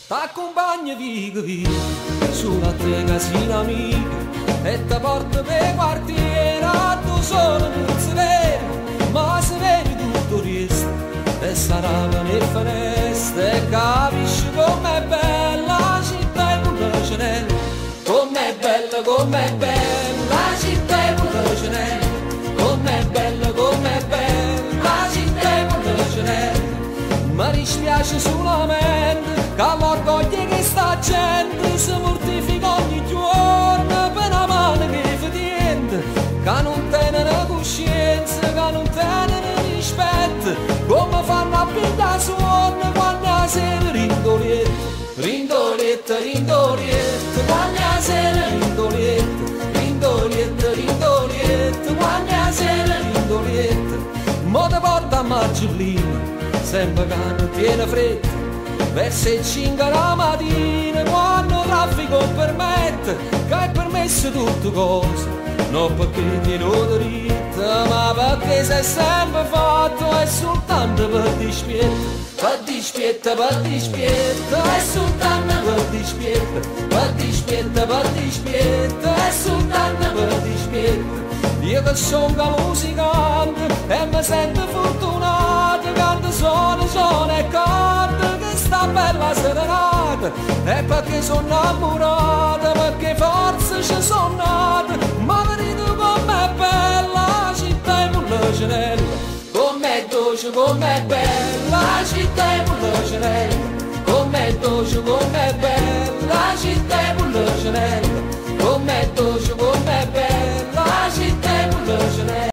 T'accompagno via sulla te casina amica e ti porto per quartiere tu solo non si vede, ma si vede tutto il resto e sarà le finestre e capisci com'è bella la città e pure cenella, com'è bella la città e pure cenella, com'è bella la città e pure cenella. Mi dispiace solamente che l'orgoglio che sta gente si mortifica ogni giorno per una mano che fa niente, che non tengono coscienza, che non tengono rispetto, come fanno a pigliare suono quando la sera rindolietta, rindolietta, rindolietta, quando la sera rindolietta, rindolietta, rindolietta, quando la sera rindolietta, mo te porta a Margellina, sempre che non tiene fretta, verso le 5 la mattina, quando il traffico permette, che è permesso tutte cose, non perché ti lo dritta, ma perché sei sempre fatto, è soltanto per dispietta, per dispietta, per dispietta, è soltanto per dispietta, per dispietta, per dispietta, è soltanto per dispietta. Io che sono musicante e mi sento fortunato, quando sono e canto che sta bella serenata, e perché sono innamorata, perché forse ci sono nata, ma vedete com'è bella la città e pure cenella, com'è dolce, com'è bella la città e pure cenella, com'è dolce, com'è bella la città e pure cenella.